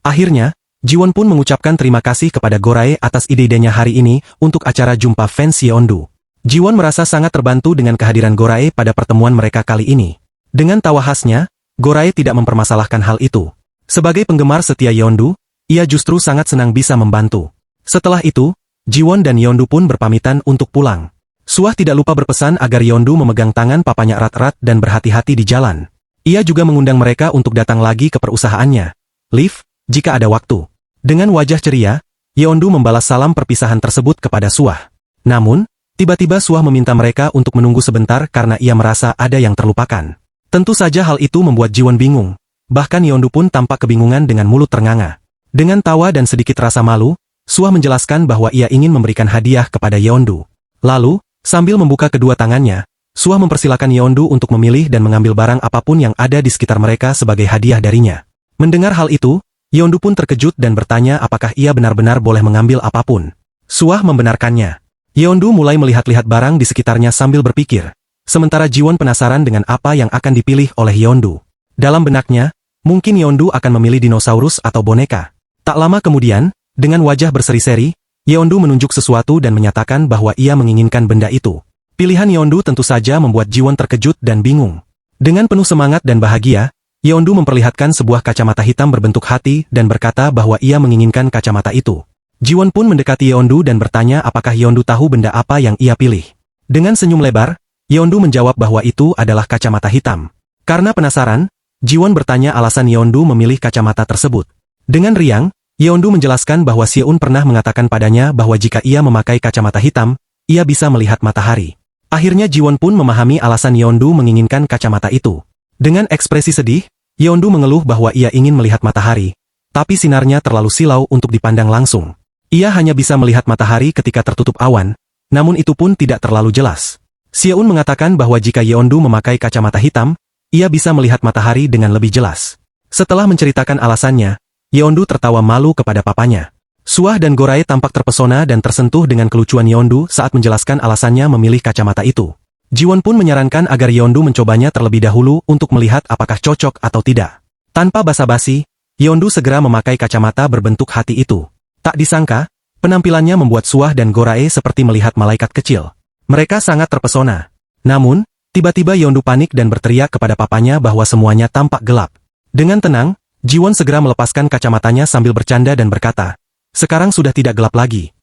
Akhirnya, Jiwon pun mengucapkan terima kasih kepada Gorae atas ide-idenya hari ini untuk acara jumpa fans Yeondu. Jiwon merasa sangat terbantu dengan kehadiran Gorae pada pertemuan mereka kali ini. Dengan tawa khasnya, Gorae tidak mempermasalahkan hal itu. Sebagai penggemar setia Yeondu, ia justru sangat senang bisa membantu. Setelah itu, Jiwon dan Yeondu pun berpamitan untuk pulang. Suah tidak lupa berpesan agar Yeondu memegang tangan papanya erat-erat dan berhati-hati di jalan. Ia juga mengundang mereka untuk datang lagi ke perusahaannya, Liv, jika ada waktu. Dengan wajah ceria, Yeondu membalas salam perpisahan tersebut kepada Suah. Namun, tiba-tiba Suah meminta mereka untuk menunggu sebentar karena ia merasa ada yang terlupakan. Tentu saja hal itu membuat Jiwon bingung. Bahkan Yeondu pun tampak kebingungan dengan mulut ternganga. Dengan tawa dan sedikit rasa malu, Suah menjelaskan bahwa ia ingin memberikan hadiah kepada Yeondu. Lalu, sambil membuka kedua tangannya, Suah mempersilakan Yeondu untuk memilih dan mengambil barang apapun yang ada di sekitar mereka sebagai hadiah darinya. Mendengar hal itu, Yeondu pun terkejut dan bertanya apakah ia benar-benar boleh mengambil apapun. Suah membenarkannya. Yeondu mulai melihat-lihat barang di sekitarnya sambil berpikir. Sementara Jiwon penasaran dengan apa yang akan dipilih oleh Yeondu. Dalam benaknya, mungkin Yeondu akan memilih dinosaurus atau boneka. Tak lama kemudian, dengan wajah berseri-seri, Yeondu menunjuk sesuatu dan menyatakan bahwa ia menginginkan benda itu. Pilihan Yeondu tentu saja membuat Jiwon terkejut dan bingung. Dengan penuh semangat dan bahagia, Yeondu memperlihatkan sebuah kacamata hitam berbentuk hati dan berkata bahwa ia menginginkan kacamata itu. Jiwon pun mendekati Yeondu dan bertanya apakah Yeondu tahu benda apa yang ia pilih. Dengan senyum lebar, Yeondu menjawab bahwa itu adalah kacamata hitam. Karena penasaran, Jiwon bertanya alasan Yeondu memilih kacamata tersebut. Dengan riang, Yeondu menjelaskan bahwa Seun pernah mengatakan padanya bahwa jika ia memakai kacamata hitam, ia bisa melihat matahari. Akhirnya Jiwon pun memahami alasan Yeondu menginginkan kacamata itu. Dengan ekspresi sedih, Yeondu mengeluh bahwa ia ingin melihat matahari, tapi sinarnya terlalu silau untuk dipandang langsung. Ia hanya bisa melihat matahari ketika tertutup awan, namun itu pun tidak terlalu jelas. Seun mengatakan bahwa jika Yeondu memakai kacamata hitam, ia bisa melihat matahari dengan lebih jelas. Setelah menceritakan alasannya, Yeondu tertawa malu kepada papanya. Suah dan Gorae tampak terpesona dan tersentuh dengan kelucuan Yeondu saat menjelaskan alasannya memilih kacamata itu. Jiwon pun menyarankan agar Yeondu mencobanya terlebih dahulu untuk melihat apakah cocok atau tidak. Tanpa basa-basi, Yeondu segera memakai kacamata berbentuk hati itu. Tak disangka, penampilannya membuat Suah dan Gorae seperti melihat malaikat kecil. Mereka sangat terpesona. Namun, tiba-tiba Yeondu panik dan berteriak kepada papanya bahwa semuanya tampak gelap. Dengan tenang, Jiwon segera melepaskan kacamatanya sambil bercanda dan berkata, "Sekarang sudah tidak gelap lagi."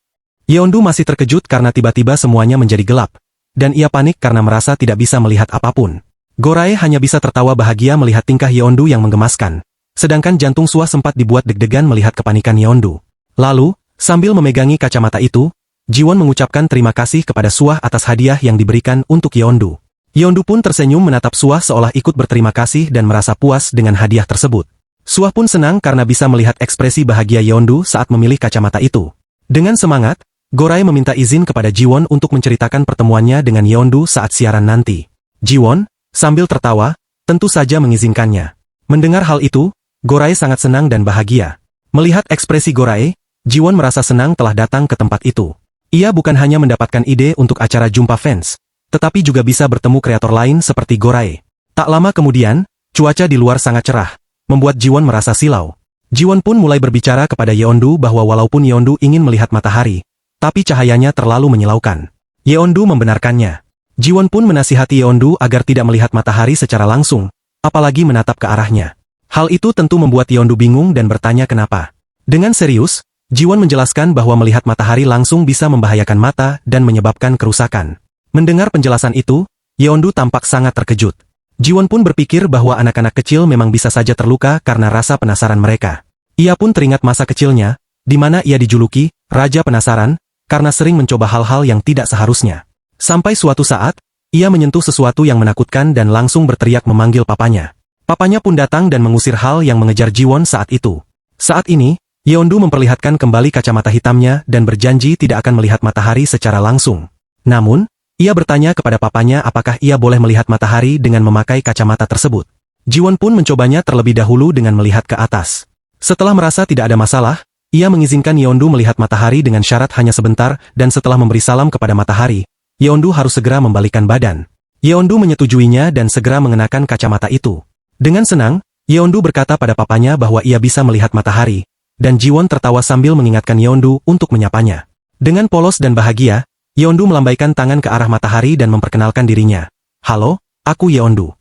Yeondu masih terkejut karena tiba-tiba semuanya menjadi gelap. Dan ia panik karena merasa tidak bisa melihat apapun. Gorae hanya bisa tertawa bahagia melihat tingkah Yeondu yang menggemaskan. Sedangkan jantung Suah sempat dibuat deg-degan melihat kepanikan Yeondu. Lalu, sambil memegangi kacamata itu, Jiwon mengucapkan terima kasih kepada Suah atas hadiah yang diberikan untuk Yeondu. Yeondu pun tersenyum menatap Suah seolah ikut berterima kasih dan merasa puas dengan hadiah tersebut. Suah pun senang karena bisa melihat ekspresi bahagia Yeondu saat memilih kacamata itu. Dengan semangat, Gorae meminta izin kepada Jiwon untuk menceritakan pertemuannya dengan Yeondu saat siaran nanti. Jiwon, sambil tertawa, tentu saja mengizinkannya. Mendengar hal itu, Gorae sangat senang dan bahagia. Melihat ekspresi Gorae, Jiwon merasa senang telah datang ke tempat itu. Ia bukan hanya mendapatkan ide untuk acara jumpa fans, tetapi juga bisa bertemu kreator lain seperti Gorae. Tak lama kemudian, cuaca di luar sangat cerah, membuat Jiwon merasa silau. Jiwon pun mulai berbicara kepada Yeondu bahwa walaupun Yeondu ingin melihat matahari, tapi cahayanya terlalu menyilaukan. Yeondu membenarkannya. Jiwon pun menasihati Yeondu agar tidak melihat matahari secara langsung, apalagi menatap ke arahnya. Hal itu tentu membuat Yeondu bingung dan bertanya kenapa. Dengan serius, Jiwon menjelaskan bahwa melihat matahari langsung bisa membahayakan mata dan menyebabkan kerusakan. Mendengar penjelasan itu, Yeondu tampak sangat terkejut. Jiwon pun berpikir bahwa anak-anak kecil memang bisa saja terluka karena rasa penasaran mereka. Ia pun teringat masa kecilnya, di mana ia dijuluki Raja Penasaran, karena sering mencoba hal-hal yang tidak seharusnya. Sampai suatu saat, ia menyentuh sesuatu yang menakutkan dan langsung berteriak memanggil papanya. Papanya pun datang dan mengusir hal yang mengejar Jiwon saat itu. Saat ini, Yeondu memperlihatkan kembali kacamata hitamnya dan berjanji tidak akan melihat matahari secara langsung. Namun, ia bertanya kepada papanya apakah ia boleh melihat matahari dengan memakai kacamata tersebut. Jiwon pun mencobanya terlebih dahulu dengan melihat ke atas. Setelah merasa tidak ada masalah, ia mengizinkan Yeondu melihat matahari dengan syarat hanya sebentar dan setelah memberi salam kepada matahari, Yeondu harus segera membalikkan badan. Yeondu menyetujuinya dan segera mengenakan kacamata itu. Dengan senang, Yeondu berkata pada papanya bahwa ia bisa melihat matahari, dan Jiwon tertawa sambil mengingatkan Yeondu untuk menyapanya. Dengan polos dan bahagia, Yeondu melambaikan tangan ke arah matahari dan memperkenalkan dirinya. Halo, aku Yeondu.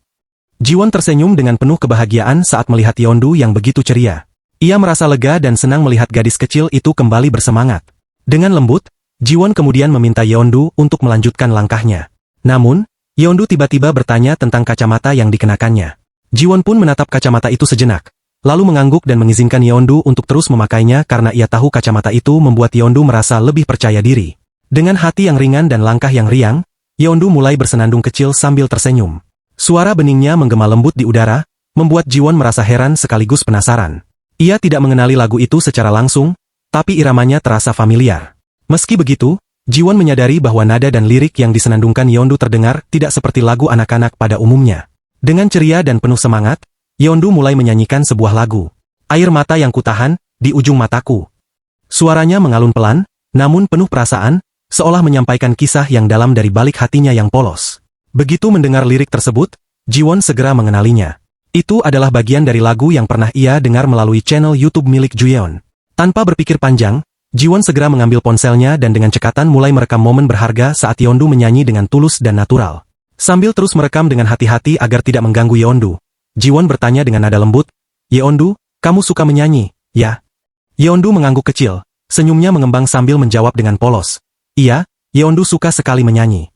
Jiwon tersenyum dengan penuh kebahagiaan saat melihat Yeondu yang begitu ceria. Ia merasa lega dan senang melihat gadis kecil itu kembali bersemangat. Dengan lembut, Jiwon kemudian meminta Yeondu untuk melanjutkan langkahnya. Namun, Yeondu tiba-tiba bertanya tentang kacamata yang dikenakannya. Jiwon pun menatap kacamata itu sejenak, lalu mengangguk dan mengizinkan Yeondu untuk terus memakainya karena ia tahu kacamata itu membuat Yeondu merasa lebih percaya diri. Dengan hati yang ringan dan langkah yang riang, Yeondu mulai bersenandung kecil sambil tersenyum. Suara beningnya menggema lembut di udara, membuat Jiwon merasa heran sekaligus penasaran. Ia tidak mengenali lagu itu secara langsung, tapi iramanya terasa familiar. Meski begitu, Jiwon menyadari bahwa nada dan lirik yang disenandungkan Yeondu terdengar tidak seperti lagu anak-anak pada umumnya. Dengan ceria dan penuh semangat, Yeondu mulai menyanyikan sebuah lagu. Air mata yang kutahan, di ujung mataku. Suaranya mengalun pelan, namun penuh perasaan, seolah menyampaikan kisah yang dalam dari balik hatinya yang polos. Begitu mendengar lirik tersebut, Jiwon segera mengenalinya. Itu adalah bagian dari lagu yang pernah ia dengar melalui channel YouTube milik Juyeon. Tanpa berpikir panjang, Jiwon segera mengambil ponselnya dan dengan cekatan mulai merekam momen berharga saat Yeondu menyanyi dengan tulus dan natural. Sambil terus merekam dengan hati-hati agar tidak mengganggu Yeondu, Jiwon bertanya dengan nada lembut, "Yeondu, kamu suka menyanyi, ya?" Yeondu mengangguk kecil, senyumnya mengembang sambil menjawab dengan polos, "Iya, Yeondu suka sekali menyanyi."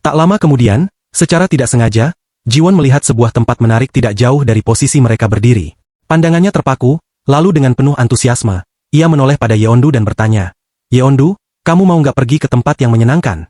Tak lama kemudian, secara tidak sengaja, Jiwon melihat sebuah tempat menarik tidak jauh dari posisi mereka berdiri. Pandangannya terpaku, lalu dengan penuh antusiasme, ia menoleh pada Yeondu dan bertanya, "Yeondu, kamu mau nggak pergi ke tempat yang menyenangkan?"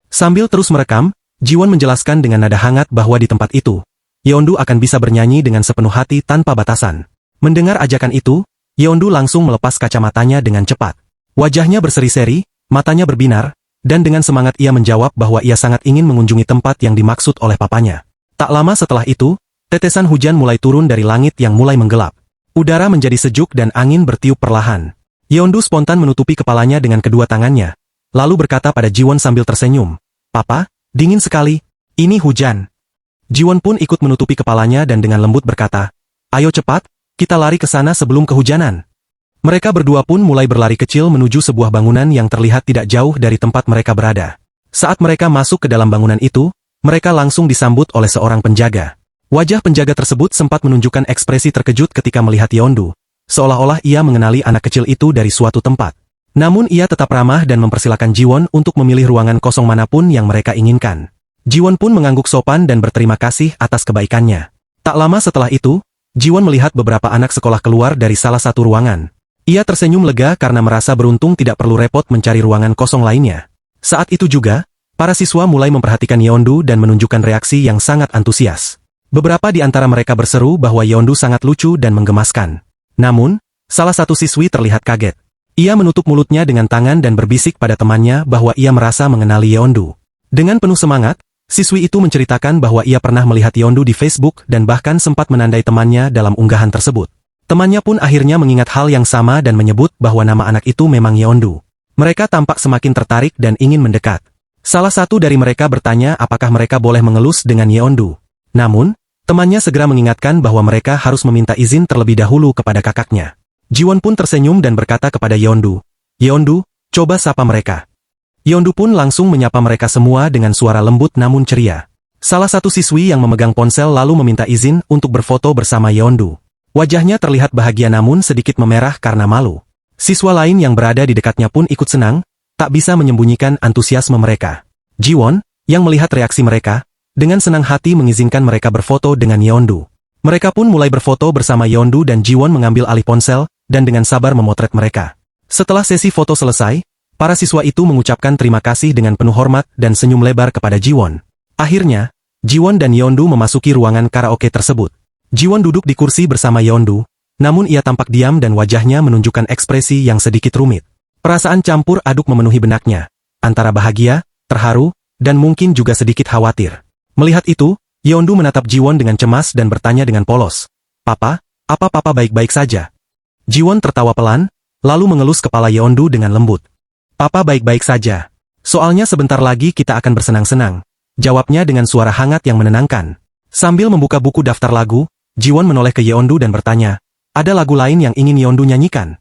Sambil terus merekam, Jiwon menjelaskan dengan nada hangat bahwa di tempat itu, Yeondu akan bisa bernyanyi dengan sepenuh hati tanpa batasan. Mendengar ajakan itu, Yeondu langsung melepas kacamatanya dengan cepat. Wajahnya berseri-seri, matanya berbinar, dan dengan semangat ia menjawab bahwa ia sangat ingin mengunjungi tempat yang dimaksud oleh papanya. Tak lama setelah itu, tetesan hujan mulai turun dari langit yang mulai menggelap. Udara menjadi sejuk dan angin bertiup perlahan. Yeondu spontan menutupi kepalanya dengan kedua tangannya, lalu berkata pada Jiwon sambil tersenyum, "Papa, dingin sekali. Ini hujan." Jiwon pun ikut menutupi kepalanya dan dengan lembut berkata, "Ayo cepat, kita lari ke sana sebelum kehujanan." Mereka berdua pun mulai berlari kecil menuju sebuah bangunan yang terlihat tidak jauh dari tempat mereka berada. Saat mereka masuk ke dalam bangunan itu, mereka langsung disambut oleh seorang penjaga. Wajah penjaga tersebut sempat menunjukkan ekspresi terkejut ketika melihat Yeondu, seolah-olah ia mengenali anak kecil itu dari suatu tempat. Namun ia tetap ramah dan mempersilakan Jiwon untuk memilih ruangan kosong manapun yang mereka inginkan. Jiwon pun mengangguk sopan dan berterima kasih atas kebaikannya. Tak lama setelah itu, Jiwon melihat beberapa anak sekolah keluar dari salah satu ruangan. Ia tersenyum lega karena merasa beruntung tidak perlu repot mencari ruangan kosong lainnya. Saat itu juga, para siswa mulai memperhatikan Yeondu dan menunjukkan reaksi yang sangat antusias. Beberapa di antara mereka berseru bahwa Yeondu sangat lucu dan menggemaskan. Namun, salah satu siswi terlihat kaget. Ia menutup mulutnya dengan tangan dan berbisik pada temannya bahwa ia merasa mengenali Yeondu. Dengan penuh semangat, siswi itu menceritakan bahwa ia pernah melihat Yeondu di Facebook dan bahkan sempat menandai temannya dalam unggahan tersebut. Temannya pun akhirnya mengingat hal yang sama dan menyebut bahwa nama anak itu memang Yeondu. Mereka tampak semakin tertarik dan ingin mendekat. Salah satu dari mereka bertanya apakah mereka boleh mengelus dengan Yeondu. Namun, temannya segera mengingatkan bahwa mereka harus meminta izin terlebih dahulu kepada kakaknya. Jiwon pun tersenyum dan berkata kepada Yeondu, "Yeondu, coba sapa mereka." Yeondu pun langsung menyapa mereka semua dengan suara lembut namun ceria. Salah satu siswi yang memegang ponsel lalu meminta izin untuk berfoto bersama Yeondu. Wajahnya terlihat bahagia namun sedikit memerah karena malu. Siswa lain yang berada di dekatnya pun ikut senang, tak bisa menyembunyikan antusiasme mereka. Jiwon, yang melihat reaksi mereka, dengan senang hati mengizinkan mereka berfoto dengan Yeondu. Mereka pun mulai berfoto bersama Yeondu dan Jiwon mengambil alih ponsel, dan dengan sabar memotret mereka. Setelah sesi foto selesai, para siswa itu mengucapkan terima kasih dengan penuh hormat dan senyum lebar kepada Jiwon. Akhirnya, Jiwon dan Yeondu memasuki ruangan karaoke tersebut. Jiwon duduk di kursi bersama Yeondu, namun ia tampak diam dan wajahnya menunjukkan ekspresi yang sedikit rumit. Perasaan campur aduk memenuhi benaknya, antara bahagia, terharu, dan mungkin juga sedikit khawatir. Melihat itu, Yeondu menatap Jiwon dengan cemas dan bertanya dengan polos, "Papa, apa papa baik-baik saja?" Jiwon tertawa pelan, lalu mengelus kepala Yeondu dengan lembut. "Papa baik-baik saja. Soalnya sebentar lagi kita akan bersenang-senang," jawabnya dengan suara hangat yang menenangkan. Sambil membuka buku daftar lagu, Jiwon menoleh ke Yeondu dan bertanya, "Ada lagu lain yang ingin Yeondu nyanyikan?"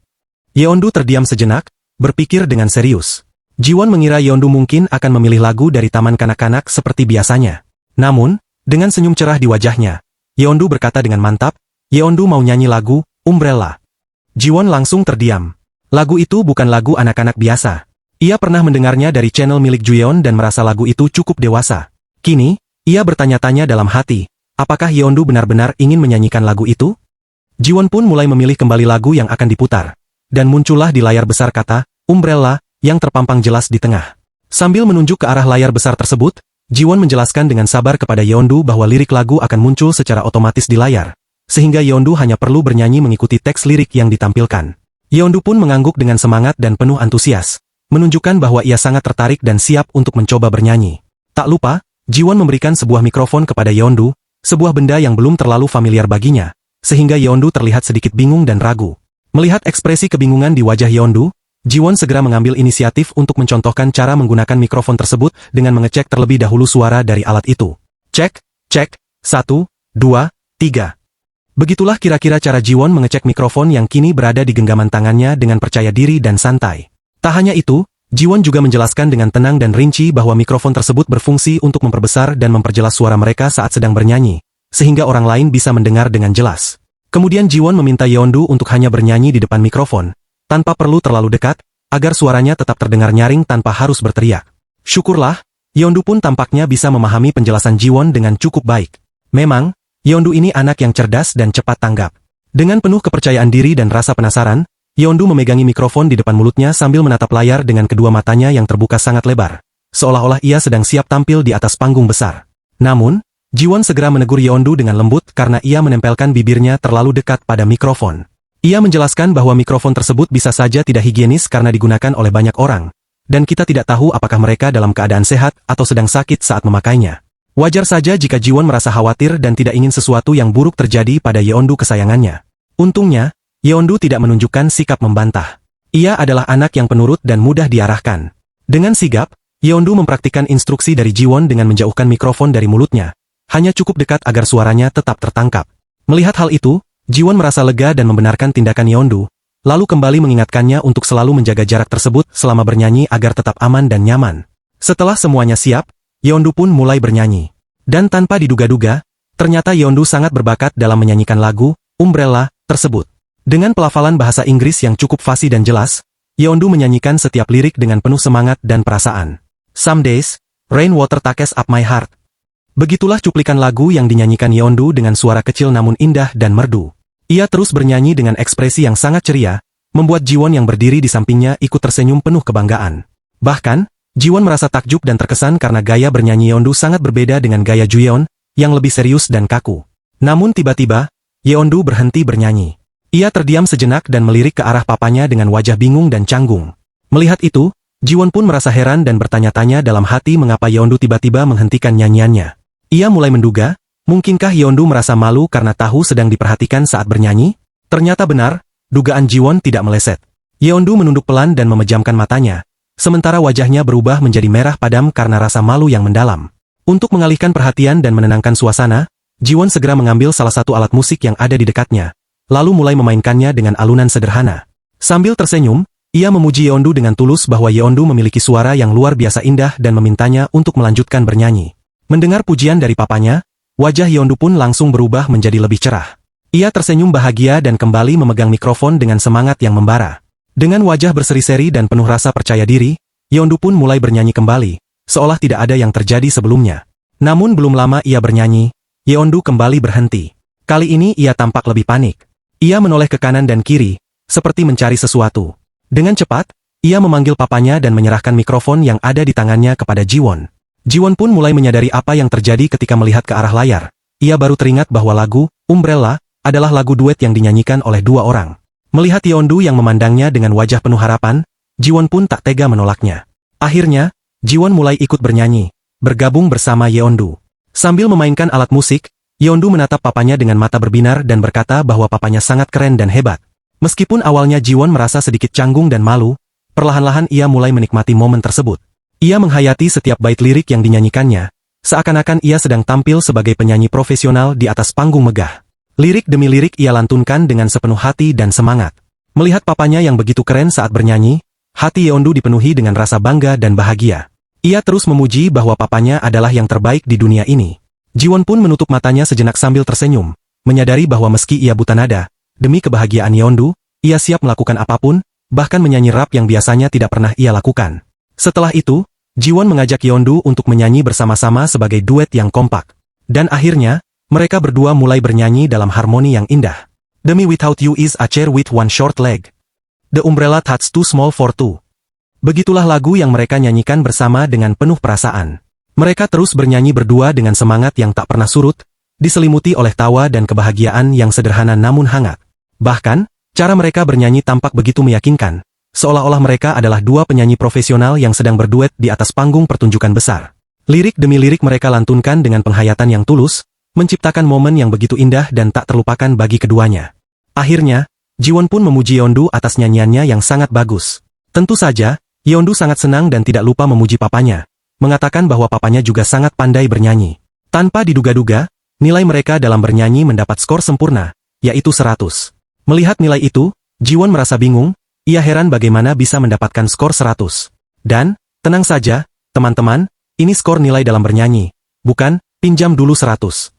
Yeondu terdiam sejenak, berpikir dengan serius. Jiwon mengira Yeondu mungkin akan memilih lagu dari taman kanak-kanak seperti biasanya. Namun, dengan senyum cerah di wajahnya, Yeondu berkata dengan mantap, Yeondu mau nyanyi lagu Umbrella. Jiwon langsung terdiam. Lagu itu bukan lagu anak-anak biasa. Ia pernah mendengarnya dari channel milik Juyeon dan merasa lagu itu cukup dewasa. Kini, ia bertanya-tanya dalam hati, apakah Yeondu benar-benar ingin menyanyikan lagu itu? Jiwon pun mulai memilih kembali lagu yang akan diputar. Dan muncullah di layar besar kata, Umbrella, yang terpampang jelas di tengah. Sambil menunjuk ke arah layar besar tersebut, Jiwon menjelaskan dengan sabar kepada Yeondu bahwa lirik lagu akan muncul secara otomatis di layar. Sehingga Yeondu hanya perlu bernyanyi mengikuti teks lirik yang ditampilkan. Yeondu pun mengangguk dengan semangat dan penuh antusias, menunjukkan bahwa ia sangat tertarik dan siap untuk mencoba bernyanyi. Tak lupa, Jiwon memberikan sebuah mikrofon kepada Yeondu, sebuah benda yang belum terlalu familiar baginya, sehingga Yeondu terlihat sedikit bingung dan ragu. Melihat ekspresi kebingungan di wajah Yeondu, Jiwon segera mengambil inisiatif untuk mencontohkan cara menggunakan mikrofon tersebut dengan mengecek terlebih dahulu suara dari alat itu. Cek, cek, 1, 2, 3. Begitulah kira-kira cara Jiwon mengecek mikrofon yang kini berada di genggaman tangannya dengan percaya diri dan santai. Tak hanya itu, Jiwon juga menjelaskan dengan tenang dan rinci bahwa mikrofon tersebut berfungsi untuk memperbesar dan memperjelas suara mereka saat sedang bernyanyi, sehingga orang lain bisa mendengar dengan jelas. Kemudian Jiwon meminta Yeondu untuk hanya bernyanyi di depan mikrofon, tanpa perlu terlalu dekat, agar suaranya tetap terdengar nyaring tanpa harus berteriak. Syukurlah, Yeondu pun tampaknya bisa memahami penjelasan Jiwon dengan cukup baik. Memang, Yeondu ini anak yang cerdas dan cepat tanggap. Dengan penuh kepercayaan diri dan rasa penasaran, Yeondu memegangi mikrofon di depan mulutnya sambil menatap layar dengan kedua matanya yang terbuka sangat lebar, seolah-olah ia sedang siap tampil di atas panggung besar. Namun, Jiwon segera menegur Yeondu dengan lembut karena ia menempelkan bibirnya terlalu dekat pada mikrofon. Ia menjelaskan bahwa mikrofon tersebut bisa saja tidak higienis karena digunakan oleh banyak orang, dan kita tidak tahu apakah mereka dalam keadaan sehat atau sedang sakit saat memakainya. Wajar saja jika Jiwon merasa khawatir dan tidak ingin sesuatu yang buruk terjadi pada Yeondu kesayangannya. Untungnya, Yeondu tidak menunjukkan sikap membantah. Ia adalah anak yang penurut dan mudah diarahkan. Dengan sigap, Yeondu mempraktikkan instruksi dari Jiwon dengan menjauhkan mikrofon dari mulutnya. Hanya cukup dekat agar suaranya tetap tertangkap. Melihat hal itu, Jiwon merasa lega dan membenarkan tindakan Yeondu, lalu kembali mengingatkannya untuk selalu menjaga jarak tersebut selama bernyanyi agar tetap aman dan nyaman. Setelah semuanya siap, Yeondu pun mulai bernyanyi. Dan tanpa diduga-duga, ternyata Yeondu sangat berbakat dalam menyanyikan lagu Umbrella tersebut. Dengan pelafalan bahasa Inggris yang cukup fasih dan jelas, Yeondu menyanyikan setiap lirik dengan penuh semangat dan perasaan. Some days, rainwater takes up my heart. Begitulah cuplikan lagu yang dinyanyikan Yeondu dengan suara kecil namun indah dan merdu. Ia terus bernyanyi dengan ekspresi yang sangat ceria, membuat Jiwon yang berdiri di sampingnya ikut tersenyum penuh kebanggaan. Bahkan, Jiwon merasa takjub dan terkesan karena gaya bernyanyi Yeondu sangat berbeda dengan gaya Juyeon, yang lebih serius dan kaku. Namun tiba-tiba, Yeondu berhenti bernyanyi. Ia terdiam sejenak dan melirik ke arah papanya dengan wajah bingung dan canggung. Melihat itu, Jiwon pun merasa heran dan bertanya-tanya dalam hati mengapa Yeondu tiba-tiba menghentikan nyanyiannya. Ia mulai menduga, mungkinkah Yeondu merasa malu karena tahu sedang diperhatikan saat bernyanyi? Ternyata benar, dugaan Jiwon tidak meleset. Yeondu menunduk pelan dan memejamkan matanya, sementara wajahnya berubah menjadi merah padam karena rasa malu yang mendalam. Untuk mengalihkan perhatian dan menenangkan suasana, Jiwon segera mengambil salah satu alat musik yang ada di dekatnya, lalu mulai memainkannya dengan alunan sederhana. Sambil tersenyum, ia memuji Yeondu dengan tulus bahwa Yeondu memiliki suara yang luar biasa indah dan memintanya untuk melanjutkan bernyanyi. Mendengar pujian dari papanya, wajah Yeondu pun langsung berubah menjadi lebih cerah. Ia tersenyum bahagia dan kembali memegang mikrofon dengan semangat yang membara. Dengan wajah berseri-seri dan penuh rasa percaya diri, Yeondu pun mulai bernyanyi kembali, seolah tidak ada yang terjadi sebelumnya. Namun belum lama ia bernyanyi, Yeondu kembali berhenti. Kali ini ia tampak lebih panik. Ia menoleh ke kanan dan kiri, seperti mencari sesuatu. Dengan cepat, ia memanggil papanya dan menyerahkan mikrofon yang ada di tangannya kepada Jiwon. Jiwon pun mulai menyadari apa yang terjadi ketika melihat ke arah layar. Ia baru teringat bahwa lagu Umbrella adalah lagu duet yang dinyanyikan oleh dua orang. Melihat Yeondu yang memandangnya dengan wajah penuh harapan, Jiwon pun tak tega menolaknya. Akhirnya, Jiwon mulai ikut bernyanyi, bergabung bersama Yeondu. Sambil memainkan alat musik, Yeondu menatap papanya dengan mata berbinar dan berkata bahwa papanya sangat keren dan hebat. Meskipun awalnya Jiwon merasa sedikit canggung dan malu, perlahan-lahan ia mulai menikmati momen tersebut. Ia menghayati setiap bait lirik yang dinyanyikannya, seakan-akan ia sedang tampil sebagai penyanyi profesional di atas panggung megah. Lirik demi lirik ia lantunkan dengan sepenuh hati dan semangat. Melihat papanya yang begitu keren saat bernyanyi, hati Yeondu dipenuhi dengan rasa bangga dan bahagia. Ia terus memuji bahwa papanya adalah yang terbaik di dunia ini. Jiwon pun menutup matanya sejenak sambil tersenyum, menyadari bahwa meski ia buta nada, demi kebahagiaan Yeondu, ia siap melakukan apapun, bahkan menyanyi rap yang biasanya tidak pernah ia lakukan. Setelah itu, Jiwon mengajak Yeondu untuk menyanyi bersama-sama sebagai duet yang kompak. Dan akhirnya, mereka berdua mulai bernyanyi dalam harmoni yang indah. Demi Without You is a chair with one short leg. The umbrella that's too small for two. Begitulah lagu yang mereka nyanyikan bersama dengan penuh perasaan. Mereka terus bernyanyi berdua dengan semangat yang tak pernah surut, diselimuti oleh tawa dan kebahagiaan yang sederhana namun hangat. Bahkan, cara mereka bernyanyi tampak begitu meyakinkan, seolah-olah mereka adalah dua penyanyi profesional yang sedang berduet di atas panggung pertunjukan besar. Lirik demi lirik mereka lantunkan dengan penghayatan yang tulus, menciptakan momen yang begitu indah dan tak terlupakan bagi keduanya. Akhirnya, Jiwon pun memuji Yeondu atas nyanyiannya yang sangat bagus. Tentu saja, Yeondu sangat senang dan tidak lupa memuji papanya, mengatakan bahwa papanya juga sangat pandai bernyanyi. Tanpa diduga-duga, nilai mereka dalam bernyanyi mendapat skor sempurna, yaitu 100. Melihat nilai itu, Jiwon merasa bingung, ia heran bagaimana bisa mendapatkan skor 100. Dan, tenang saja, teman-teman, ini skor nilai dalam bernyanyi, bukan, pinjam dulu 100.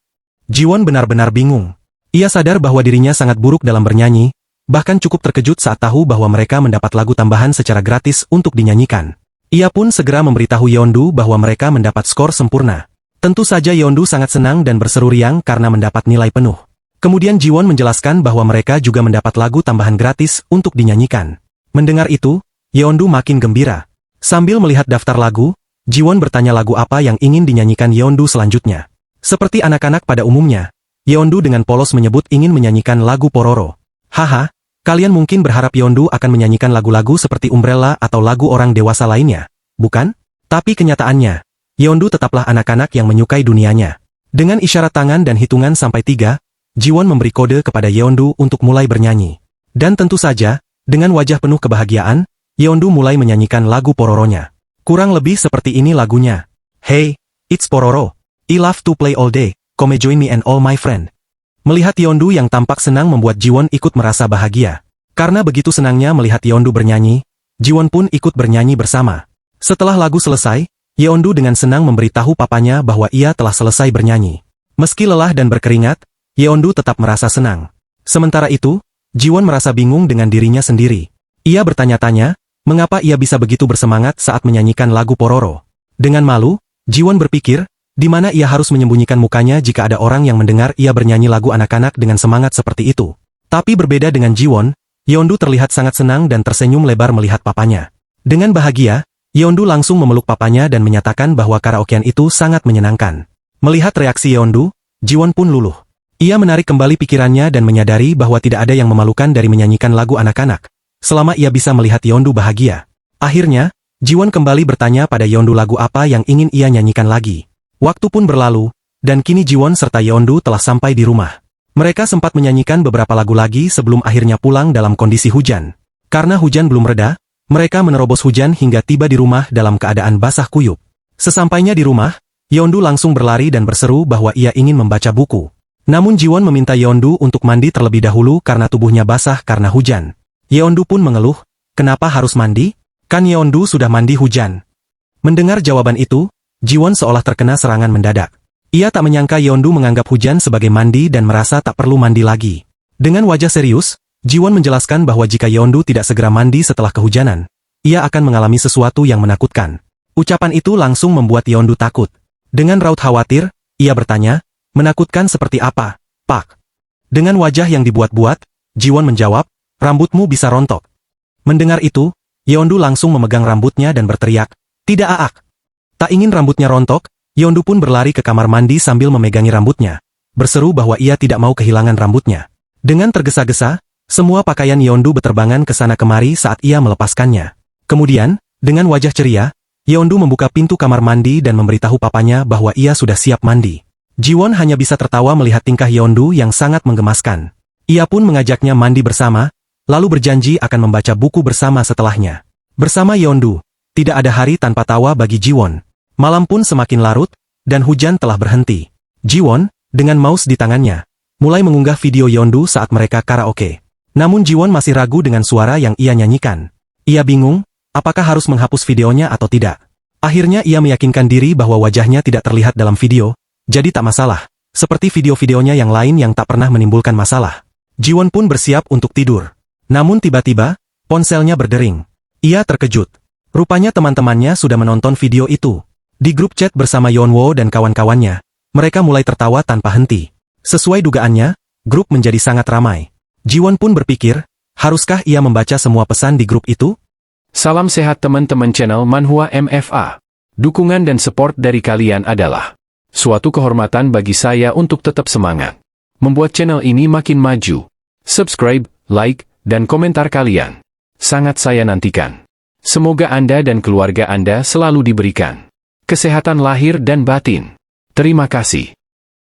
Jiwon benar-benar bingung. Ia sadar bahwa dirinya sangat buruk dalam bernyanyi, bahkan cukup terkejut saat tahu bahwa mereka mendapat lagu tambahan secara gratis untuk dinyanyikan. Ia pun segera memberitahu Yeondu bahwa mereka mendapat skor sempurna. Tentu saja Yeondu sangat senang dan berseru riang karena mendapat nilai penuh. Kemudian Jiwon menjelaskan bahwa mereka juga mendapat lagu tambahan gratis untuk dinyanyikan. Mendengar itu, Yeondu makin gembira. Sambil melihat daftar lagu, Jiwon bertanya lagu apa yang ingin dinyanyikan Yeondu selanjutnya. Seperti anak-anak pada umumnya, Yeondu dengan polos menyebut ingin menyanyikan lagu Pororo. Haha, kalian mungkin berharap Yeondu akan menyanyikan lagu-lagu seperti Umbrella atau lagu orang dewasa lainnya, bukan? Tapi kenyataannya, Yeondu tetaplah anak-anak yang menyukai dunianya. Dengan isyarat tangan dan hitungan sampai 3, Jiwon memberi kode kepada Yeondu untuk mulai bernyanyi. Dan tentu saja, dengan wajah penuh kebahagiaan, Yeondu mulai menyanyikan lagu Pororonya. Kurang lebih seperti ini lagunya. Hey, it's Pororo. I love to play all day, come join me and all my friend. Melihat Yeondu yang tampak senang membuat Jiwon ikut merasa bahagia. Karena begitu senangnya melihat Yeondu bernyanyi, Jiwon pun ikut bernyanyi bersama. Setelah lagu selesai, Yeondu dengan senang memberitahu papanya bahwa ia telah selesai bernyanyi. Meski lelah dan berkeringat, Yeondu tetap merasa senang. Sementara itu, Jiwon merasa bingung dengan dirinya sendiri. Ia bertanya-tanya, mengapa ia bisa begitu bersemangat saat menyanyikan lagu Pororo. Dengan malu, Jiwon berpikir, di mana ia harus menyembunyikan mukanya jika ada orang yang mendengar ia bernyanyi lagu anak-anak dengan semangat seperti itu. Tapi berbeda dengan Jiwon, Yeondu terlihat sangat senang dan tersenyum lebar melihat papanya. Dengan bahagia, Yeondu langsung memeluk papanya dan menyatakan bahwa karaokean itu sangat menyenangkan. Melihat reaksi Yeondu, Jiwon pun luluh. Ia menarik kembali pikirannya dan menyadari bahwa tidak ada yang memalukan dari menyanyikan lagu anak-anak, selama ia bisa melihat Yeondu bahagia. Akhirnya, Jiwon kembali bertanya pada Yeondu lagu apa yang ingin ia nyanyikan lagi. Waktu pun berlalu, dan kini Jiwon serta Yeondu telah sampai di rumah. Mereka sempat menyanyikan beberapa lagu lagi sebelum akhirnya pulang dalam kondisi hujan. Karena hujan belum reda, mereka menerobos hujan hingga tiba di rumah dalam keadaan basah kuyup. Sesampainya di rumah, Yeondu langsung berlari dan berseru bahwa ia ingin membaca buku. Namun Jiwon meminta Yeondu untuk mandi terlebih dahulu karena tubuhnya basah karena hujan. Yeondu pun mengeluh, kenapa harus mandi? Kan Yeondu sudah mandi hujan. Mendengar jawaban itu, Jiwon seolah terkena serangan mendadak. Ia tak menyangka Yeondu menganggap hujan sebagai mandi dan merasa tak perlu mandi lagi. Dengan wajah serius, Jiwon menjelaskan bahwa jika Yeondu tidak segera mandi setelah kehujanan, ia akan mengalami sesuatu yang menakutkan. Ucapan itu langsung membuat Yeondu takut. Dengan raut khawatir, ia bertanya, menakutkan seperti apa, Pak? Dengan wajah yang dibuat-buat, Jiwon menjawab, rambutmu bisa rontok. Mendengar itu, Yeondu langsung memegang rambutnya dan berteriak, tidak Aak. Tak ingin rambutnya rontok, Yeondu pun berlari ke kamar mandi sambil memegangi rambutnya, berseru bahwa ia tidak mau kehilangan rambutnya. Dengan tergesa-gesa, semua pakaian Yeondu beterbangan ke sana kemari saat ia melepaskannya. Kemudian, dengan wajah ceria, Yeondu membuka pintu kamar mandi dan memberitahu papanya bahwa ia sudah siap mandi. Jiwon hanya bisa tertawa melihat tingkah Yeondu yang sangat menggemaskan. Ia pun mengajaknya mandi bersama, lalu berjanji akan membaca buku bersama setelahnya. Bersama Yeondu, tidak ada hari tanpa tawa bagi Jiwon. Malam pun semakin larut, dan hujan telah berhenti. Jiwon, dengan mouse di tangannya, mulai mengunggah video Yeondu saat mereka karaoke. Namun Jiwon masih ragu dengan suara yang ia nyanyikan. Ia bingung, apakah harus menghapus videonya atau tidak. Akhirnya ia meyakinkan diri bahwa wajahnya tidak terlihat dalam video, jadi tak masalah. Seperti video-videonya yang lain yang tak pernah menimbulkan masalah. Jiwon pun bersiap untuk tidur. Namun tiba-tiba, ponselnya berdering. Ia terkejut. Rupanya teman-temannya sudah menonton video itu. Di grup chat bersama Yeonwoo dan kawan-kawannya, mereka mulai tertawa tanpa henti. Sesuai dugaannya, grup menjadi sangat ramai. Jiwon pun berpikir, haruskah ia membaca semua pesan di grup itu? Salam sehat teman-teman channel Manhwa MFA. Dukungan dan support dari kalian adalah suatu kehormatan bagi saya untuk tetap semangat membuat channel ini makin maju. Subscribe, like, dan komentar kalian sangat saya nantikan. Semoga Anda dan keluarga Anda selalu diberikan kesehatan lahir dan batin. Terima kasih.